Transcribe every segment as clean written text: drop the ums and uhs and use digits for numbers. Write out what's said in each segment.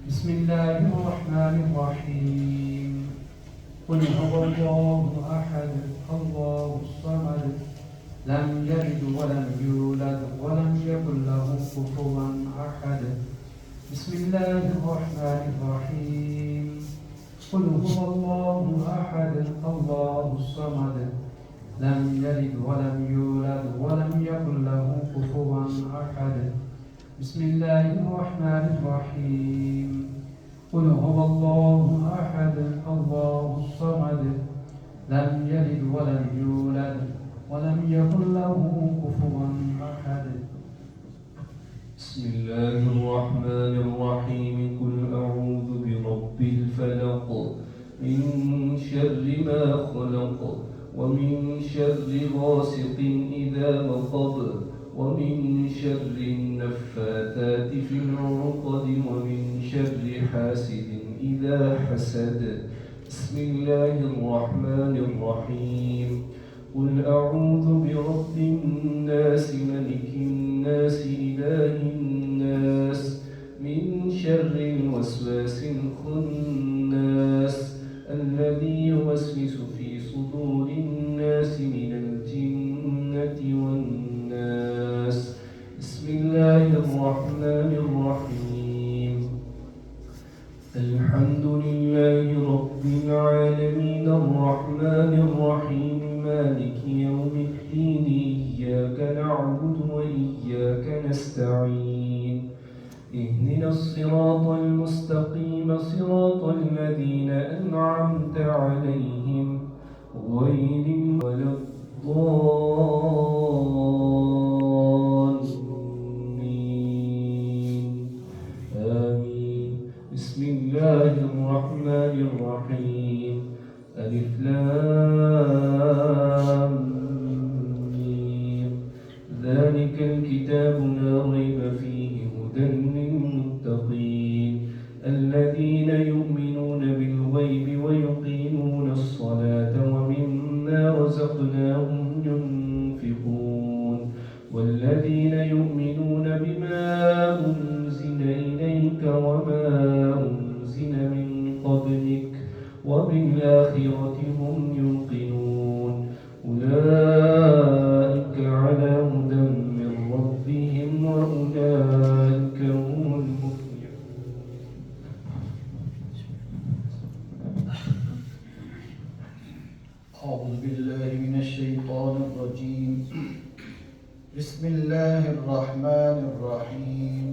بسم الله الرحمن الرحيم قل هو الله أحد الله الصمد لم يلد ولم يولد ولم يكن له كفوا أحد بسم الله الرحمن الرحيم قل هو الله أحد الله الصمد لم يلد ولم يولد ولم يكن له كفوا أحد بسم الله الرحمن الرحيم قل هو الله أحد الله الصمد لم يلد ولم يولد ولم يكن له كفوا أحد بسم الله الرحمن الرحيم قل أعوذ برب الفلق من شر ما خلق ومن شر غاسق إذا وقب ومن شر النفاثات في العقد ومن شر حاسد إذا حسد بسم الله الرحمن الرحيم قل أعوذ برب الناس ملك الناس إله الناس من شر الوسواس الخناس الذي يوسوس في صدور الناس من الجنة والناس بسم الله الرحمن الرحيم الحمد لله رب العالمين الرحمن الرحيم مالك يوم الدين إياك نعبد وإياك نستعين اهدنا الصراط المستقيم صراط الذين أنعمت عليهم غير ولا الضالين آمين بسم الله الرحمن الرحيم ألف لام ميم ذلك الكتاب لا ريب فيه هدى للمتقين الذين يؤمنون بالغيب ويقيمون الصلاة ومما رزقناهم ينفقون والذين يؤمنون بما أنزل إليك وما أنزل من قبلك وبالآخرة هم يوقنون أولئك على هدى من ربهم وأولئك هم المفلحون. أعوذ بالله من الشيطان الرجيم بسم الله الرحمن الرحيم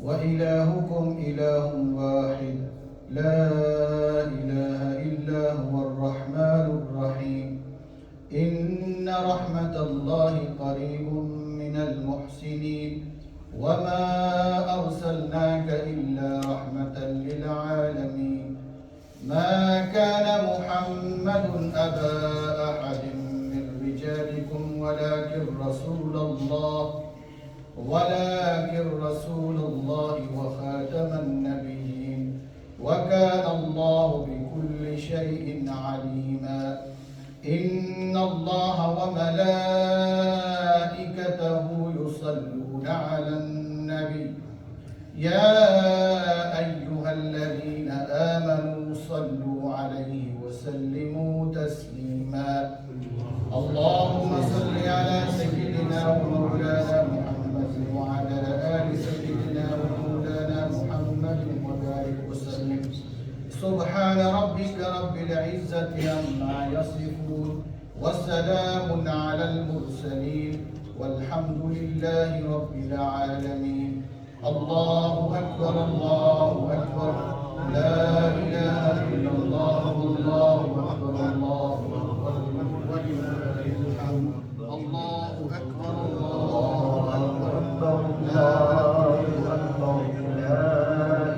وإلهكم إله واحد لا إله إلا هو الرحمن الرحيم إن رحمة الله قريب من المحسنين وما أرسلناك إلا رحمة للعالمين ما كان محمد أبا أحد من رجالكم ولكن رسول الله وخاتم النبيين وكان الله بكل شيء عليما إن الله وملائكته يصلون على النبي يا أيها الذين آمنوا صلوا عليه وسلموا تسليما اللهم صل على سيدنا ومولانا محمد وعلى آل سيدنا ومولانا محمد وبارك وسلم سبحان ربك رب العزة عما يصفون وسلام على المرسلين والحمد لله رب العالمين الله أكبر الله أكبر لا إله إلا الله الله أكبر الله أكبر ولله الحمد الله أكبر الله أكبر الله أكبر لا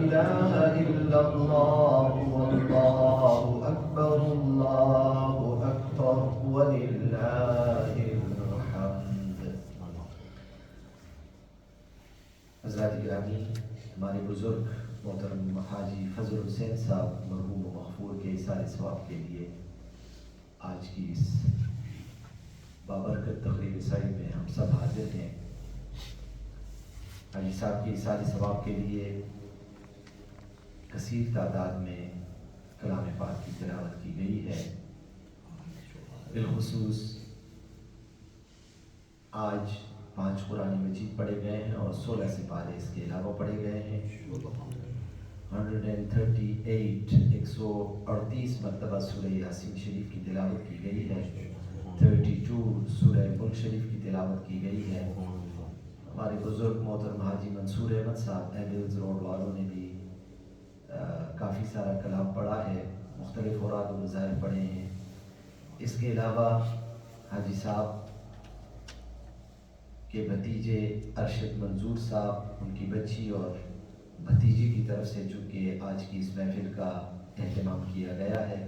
إله إلا الله والله أكبر الله أكبر ولله الحمد. حضرات گرامی، ہمارے بزرگ محترم حاجی فضل حسین صاحب مرحوم و مغفور کے اثار ثواب کے لیے آج کی اس بابرکت تقریر رسائی میں ہم سب حاضر ہیں. حاجی صاحب کی اثار ثواب کے لیے کثیر تعداد میں کلام پاک کی تلاوت کی گئی ہے۔ بالخصوص آج 5 قرآن مجید پڑھے گئے ہیں اور 16 سپارے اس کے علاوہ پڑھے گئے ہیں۔ 138 مرتبہ سورہ یاسین شریف کی تلاوت کی گئی ہے۔ 32 سورہ ملک شریف کی تلاوت کی گئی ہے۔ ہمارے بزرگ محترم حاجی منصور احمد صاحب ایبلز روڈ والوں نے بھی کافی سارا کلام پڑھا ہے، مختلف اوراد و وظائف پڑھے ہیں۔ اس کے علاوہ حاجی صاحب کے بھتیجے ارشد منظور صاحب، ان کی بچی اور بھتیجی کی طرف سے چونکہ آج کی اس محفل کا اہتمام کیا گیا ہے،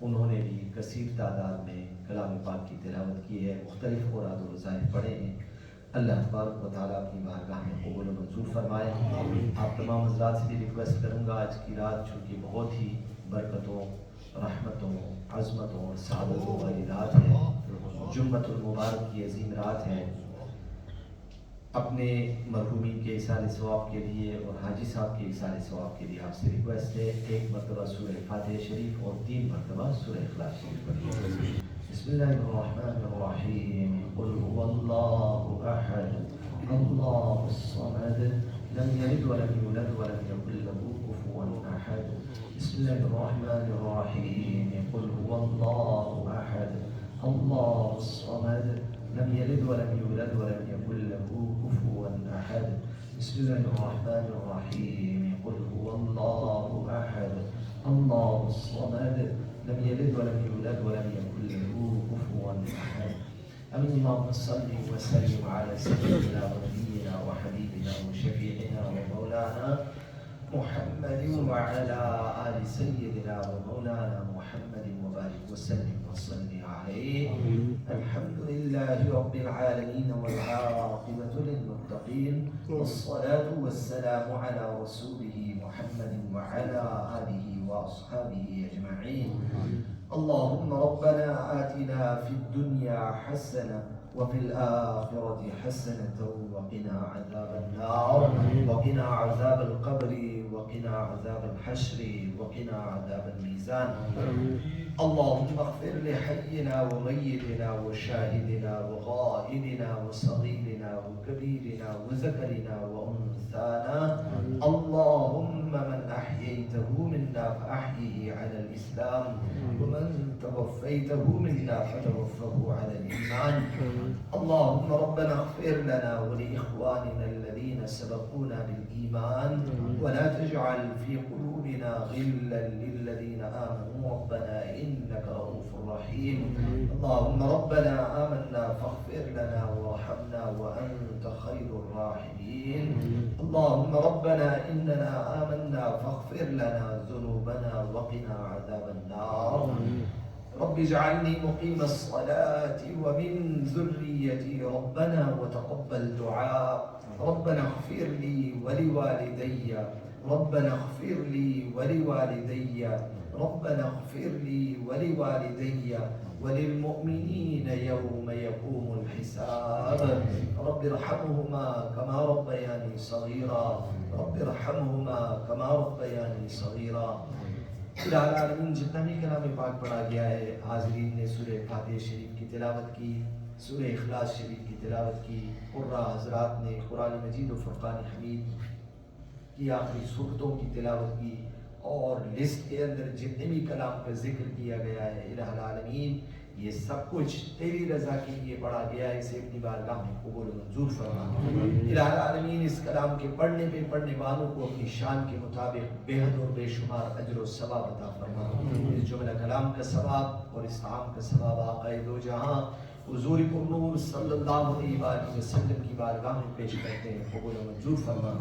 انہوں نے بھی کثیر تعداد میں کلام پاک کی تلاوت کی ہے، مختلف اوراد و وظائف پڑھے ہیں۔ اللہ تبارک و تعالیٰ اپنی بارگاہ میں قبول و منظور فرمائے۔ آپ تمام حضرات سے بھی ریکویسٹ کروں گا، آج کی رات چونکہ بہت ہی برکتوں، رحمتوں، عظمتوں اور سعادتوں والی رات ہے، جمعۃ المبارک کی عظیم رات ہے، اپنے مرحومین کے ایصال ثواب کے لیے اور حاجی صاحب کے ایصال ثواب کے لیے آپ سے ریکویسٹ ہے 1 مرتبہ سورہ فاتحہ شریف اور 3 مرتبہ سورہ اخلاص شریف پڑھیے۔ بسم اللہ الرحمن الرحیم، قل هو اللہ احد اللہ الصمد لم یلد ولم یولد ولم یکن له کفوا احد۔ بسم اللہ الرحمن الرحیم، قل هو اللہ احد اللہ الصمد لم يلد ولم يولد ولم يكن له كفوا أحد۔ بسم الله الرحمن الرحيم، قل هو الله أحد الله الصمد لم يلد ولم يولد ولم يكن له كفوا أحد۔ آمين۔ اللهم صل وسلم على سيدنا ونبينا وحبيبنا وشفيعنا ومولانا محمد وعلى آل سيدنا ومولانا محمد وبارك وسلم وصل عليه۔ الحمد لله رب العالمين والعاقبة للمتقين، والصلاة والسلام على رسوله محمد وعلى آله وأصحابه أجمعين۔ اللهم ربنا آتنا في الدنيا حسنة وفي الآخرة حسنة وقنا عذاب النار وقنا عذاب القبر وقنا عذاب الحشر وقنا عذاب الميزان۔ اللهم اغفر لحينا وميتنا وشاهدنا وغائبنا وصغيرنا وكبيرنا وذكرنا وأنثانا، اللهم من أحييته منا فأحيه على الإسلام، ومن توفيته منا فتوفه على الإيمان۔ اللهم ربنا اغفر لنا ولإخواننا الذين سبقونا بالإيمان، ولا تجعل في قلوبنا غلا للذين آمنوا ربنا إنك رؤوف رحيم۔ اللهم ربنا آمنا فاغفر لنا وارحمنا وأنت خير الراحمين۔ اللهم ربنا إننا آمنا فاغفر لنا ذنوبنا وقنا عذاب النار۔ رب اجعلني مقيم الصلاة ومن ذريتي ربنا وتقبل دعاء۔ ربنا اغفر لي ولوالدي، ربنا اغفر لي ولوالدي، ربنا اغفر لي ولوالدي وللمؤمنين يوم يقوم الحساب۔ رب ارحمهما كما ربياني صغيرا، رب ارحمهما كما ربياني صغيرا۔ العالمین جتنا بھی کلام پاک پڑھا گیا ہے، حاضرین نے سورہ فاتحہ شریف کی تلاوت کی، سورہ اخلاص شریف کی تلاوت کی، قراء حضرات نے قرآن مجید و فرقان حمید کی آخری صورتوں کی تلاوت کی، اور لسٹ کے اندر جتنے بھی کلام کا ذکر کیا گیا ہے، الہ العالمین یہ سب کچھ تیری رضا کے لیے پڑھا گیا ہے، اسے اپنی بارگاہ میں قبول و منظور فرما۔ الہ العالمین اس کلام کے پڑھنے پہ پڑھنے والوں کو اپنی شان کے مطابق بے حد اور بے شمار اجر و ثواب عطا فرما۔ اس جملہ کلام کا ثواب اور اس طعام کا ثواب آقا دو جہاں حضور پرنور صلی اللہ علیہ وآلہ وسلم کی بارگاہ میں پیش کرتے ہیں، قبول و منظور فرما۔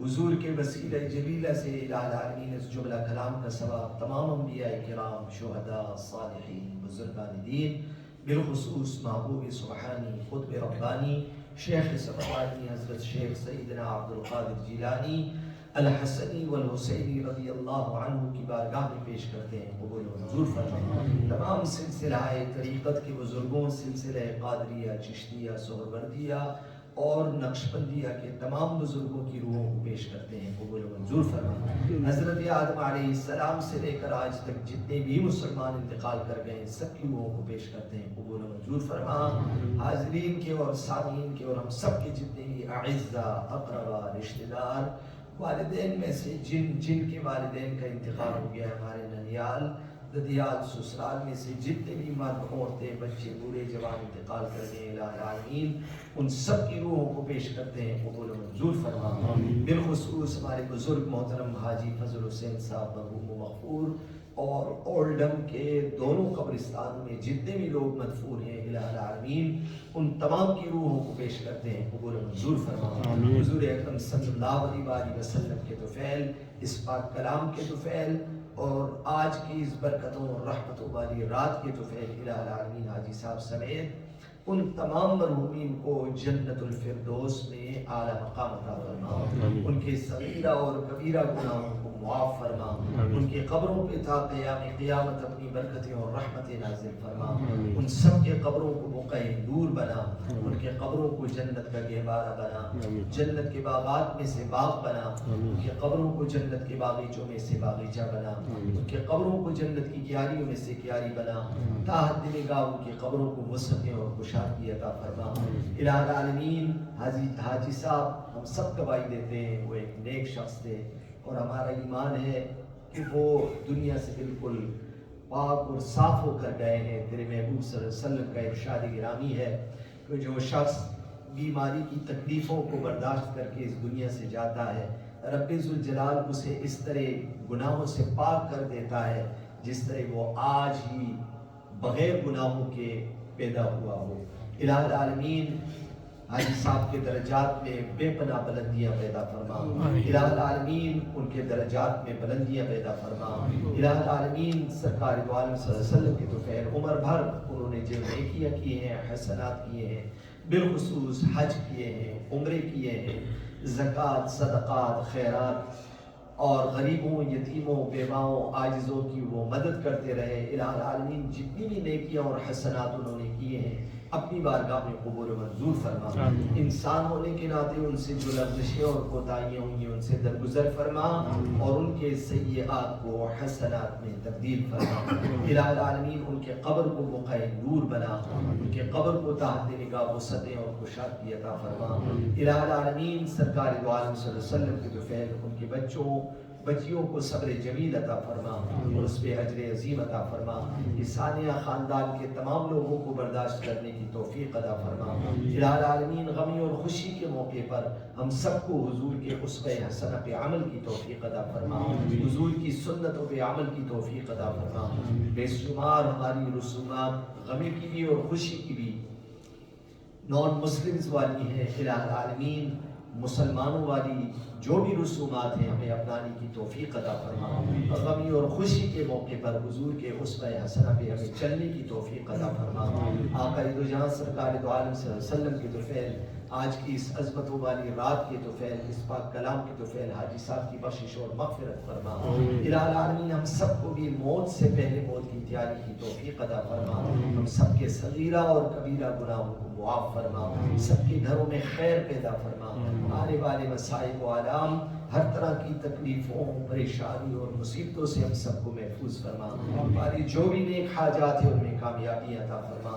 حضور کے وسیلہ جلیلہ سے الہ العالمین اس جملہ کلام کا ثواب تمام انبیاء کرام، شہداء، صالحین، بزرگان دین، بالخصوص محبوب سبحانی، قطب ربانی، شیخ سبحانی حضرت شیخ سیدنا عبد القادر جیلانی الحسنی والحسینی رضی اللہ عنہ کی بارگاہ میں پیش کرتے ہیں، قبول و منظور فرما۔ تمام سلسلہ طریقت کے بزرگوں، سلسلہ قادریہ، چشتیہ، سہروردیہ اور نقشبندیہ کے تمام بزرگوں کی روحوں کو پیش کرتے ہیں، قبول و منظور فرما۔ حضرت آدم علیہ السلام سے لے کر آج تک جتنے بھی مسلمان انتقال کر گئے سب کی روحوں کو پیش کرتے ہیں، قبول و منظور فرما۔ حاضرین کے اور سامعین کے اور ہم سب کے جتنے بھی اعزاء، اقربا، رشتہ دار، والدین میں سے جن کے والدین کا انتقال ہو گیا، ہمارے ننیال، ددیال، سسرال میں سے جتنے بھی مرد، عورتیں، بچے، بوڑھے، جوان انتقال کر گئے، الہ العالمین ان سب کی روحوں کو پیش کرتے ہیں، قبول و منظور فرما۔ بالخصوص ہمارے بزرگ محترم حاجی فضل حسین صاحب مرحوم و مغفور اور اولڈم کے دونوں قبرستانوں میں جتنے بھی لوگ مدفون ہیں، الہ العالمین ان تمام کی روحوں کو پیش کرتے ہیں، قبول و منظور فرما۔ حضور اکرم صلی اللہ علیہ وسلم کے طفیل، اس پاک کلام کے طفیل اور آج کی اس برکتوں اور رحمتوں والی رات کے طفیل، الہ العالمین حاجی صاحب سمیت ان تمام مرحومین کو جنت الفردوس میں اعلیٰ مقام عطا فرما، ان کے صغیرہ اور کبیرہ گناہوں کو معاف فرما، ان کے قبروں پہ تا قیام قیامت اپنی برکتیں اور رحمتیں نازل فرما، ان سب کے قبروں کو بقعہ نور بنا، ان کے قبروں کو جنت کا گہوارہ بنا، جنت کے باغات میں سے باغ بنا، ان کے قبروں کو جنت کے باغیچوں میں سے باغیچہ بنا، ان کے قبروں کو جنت کی کیاریوں میں سے کیاری بنا، تا حد نگاہ ان کی قبروں کو وسعتیں اور کشادگی عطا فرما۔ الہ العالمین حاجی صاحب ہم سب گواہی دیتے ہیں وہ ایک نیک شخص تھے، اور ہمارا ایمان ہے کہ وہ دنیا سے بالکل پاک اور صاف ہو کر گئے ہیں۔ تیرے محبوب صلی اللہ علیہ وسلم کا ارشاد گرامی ہے کہ جو شخص بیماری کی تکلیفوں کو برداشت کر کے اس دنیا سے جاتا ہے، رب ذوالجلال اسے اس طرح گناہوں سے پاک کر دیتا ہے جس طرح وہ آج ہی بغیر گناہوں کے پیدا ہوا ہو۔ الہ العالمین حاجی صاحب کے درجات میں بے پناہ بلندیاں پیدا فرما، الہ العالمین ان کے درجات میں بلندیاں پیدا فرما، الہ العالمین سرکار دو عالم صلی اللہ علیہ وسلم کے طفیل عمر بھر انہوں نے جو نیکیاں کیے ہیں، حسنات کیے ہیں، بالخصوص حج کیے ہیں، عمرے کیے ہیں، زکوٰۃ، صدقات، خیرات اور غریبوں، یتیموں، بیواؤں، عاجزوں کی وہ مدد کرتے رہے۔ الہ العالمین جتنی بھی نیکیاں اور حسنات انہوں نے کیے ہیں اپنی بارگاہ میں قبول و منظور فرما۔ انسان ہونے کے ناطے ان سے جو لغزشیں اور کوتاہیاں ہوئی ہیں ان سے درگزر فرما، اور ان کے سیئات کو حسنات میں تبدیل فرما۔ الہ العالمین ان کے قبر کو بقعہ نور بنا، ان کے قبر کو تحت نگاہ وسعتیں اور کشادگی عطا فرما۔ الہ العالمین سرکار دو عالم صلی اللہ علیہ وسلم کے طفیل ان کے بچیوں کو صبر جمیل عطا فرما اور اس پہ اجر عظیم عطا فرما۔ یہ ثانیہ خاندان کے تمام لوگوں کو برداشت کرنے کی توفیق عطا فرما۔ الہ العالمین غمی اور خوشی کے موقع پر ہم سب کو حضور کے اسوہ حسنہ پہ عمل کی توفیق عطا فرما، حضور کی سنتوں پہ عمل کی توفیق عطا فرما۔ بے شمار ہماری رسومات غمی کی بھی اور خوشی کی بھی نان مسلمز والی ہیں، الہ العالمین مسلمانوں والی جو بھی رسومات ہیں ہمیں اپنانے کی توفیق عطا فرما۔ غمی اور خوشی کے موقع پر حضور کے اسوہ حسنہ پہ ہمیں چلنے کی توفیق عطا فرما۔ آقا دو جہاں سرکار دو عالم صلی اللہ علیہ وسلم کے طفیل آج کی اس عظمتوں والی رات کے طفیل، اس پاک کلام کے طفیل حاجی صاحب کی بخشش اور مغفرت فرما۔ الہ العالمین ہم سب کو بھی موت سے پہلے موت کی تیاری کی توفیق عطا فرما، ہم سب کے صغیرہ اور کبیرہ گناہوں کو معاف فرما، سب کے گھروں میں خیر پیدا فرما، آنے والے مسائب و آلام ہر طرح کی تکلیفوں، پریشانی اور مصیبتوں سے ہم سب کو محفوظ فرما۔ ہماری جو بھی نیک حاجات ہیں ان میں کامیابی عطا فرما۔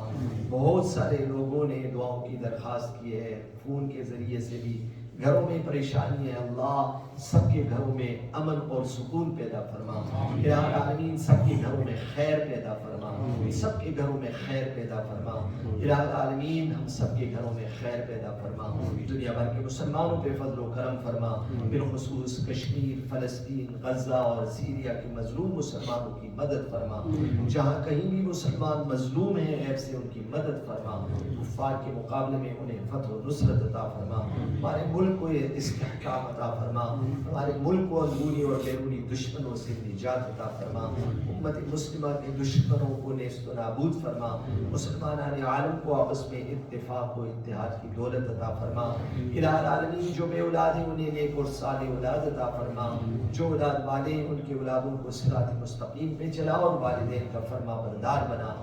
بہت سارے لوگوں نے دعاؤں کی درخواست کی ہے، فون کے ذریعے سے بھی گھروں میں پریشانی ہے، اللہ سب کے گھروں میں امن اور سکون پیدا فرما۔ الہ العالمین سب کے گھروں میں خیر پیدا فرما، سب کے گھروں میں خیر پیدا فرما۔ الہ العالمین ہم سب کے گھروں میں خیر پیدا فرما، دنیا بھر کے مسلمانوں پہ فضل و کرم فرما، بالخصوص کشمیر، فلسطین، غزہ اور سیریا کے مظلوم مسلمانوں کی مدد فرما، جہاں کہیں بھی مسلمان مظلوم ہیں غیب سے ان کی مدد فرما، کفار کے مقابلے میں انہیں فتح و نصرت عطا فرما، ہمارے ملک کو استحکام عطا فرما، ہمارے ملک کو اندرونی اور بیرونی دشمنوں سے نجات عطا فرما، امت مسلمہ کے دشمنوں کو نیست و نابود فرما، مسلمانان عالم کو آپس میں اتفاق و اتحاد کی دولت عطا فرما۔ الہ العالمین جو بے اولاد ہیں انہیں نیک اور صالح اولاد عطا فرما، جو اولاد والے ہیں ان کے اولادوں کو صراط مستقیم پہ چلا اور والدین کا فرما بردار بنا۔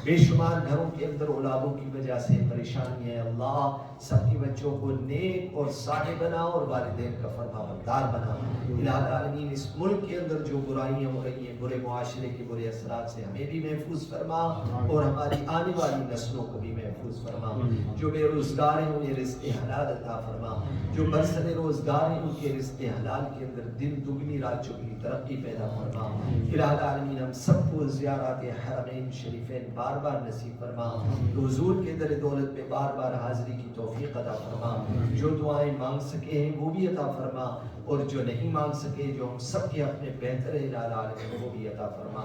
بے شمار گھروں کے اندر اولادوں کی وجہ سے پریشانی ہے اللہ سب کے بچوں کو نیک اور صالح بنا اور والدین کا فرما بردار بنا الہ العالمین اس ملک کے اندر جو برائیاں ہو رہی ہیں برے معاشرے کے برے اثرات سے ہمیں بھی محفوظ فرما اور ہماری آنے والی نسلوں کو بھی محفوظ فرما جو بے روزگار ہیں انہیں رزق حلال عطا فرما جو برسر روزگار ہیں ان کے رزق حلال کے اندر دن دگنی رات چگنی ترقی پیدا فرما الہ العالمین ہم سب کو زیارات حرمین شریفین بار بار نصیب فرما حضور کے در دولت میں بار بار حاضری کی توفیق عطا فرما جو دعائیں مانگ سکے ہیں وہ بھی عطا فرما اور جو نہیں مانگ سکے جو ہم سب کے اپنے بہتر الہ العالمین وہ بھی عطا فرما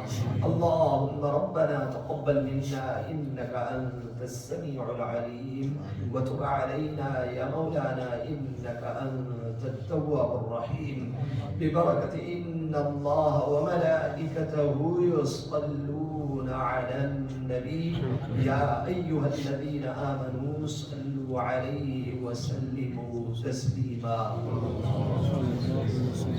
اللہم ربنا تقبل منا انك انت السمیع العلیم وتب علینا یا مولانا انك انت التواب الرحیم ببرکت ان اللہ وملائکته يصلون على النبی یا ایها الذین آمنوا صلوا علیہ وسلموا تسلیما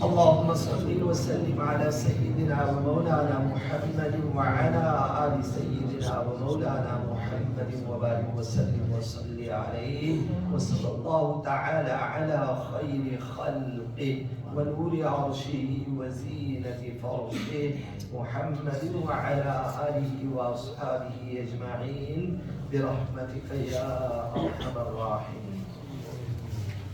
اللهم صل وسلم على سيدنا ومولانا محمد وعلى آل سيدنا ومولانا محمد وبارك وسلم وصل عليه وصلى الله تعالى على خير خلقه ونور عرشه وزينة فرشه محمد وعلى آله وأصحابه أجمعين برحمتك يا أرحم الراحمين.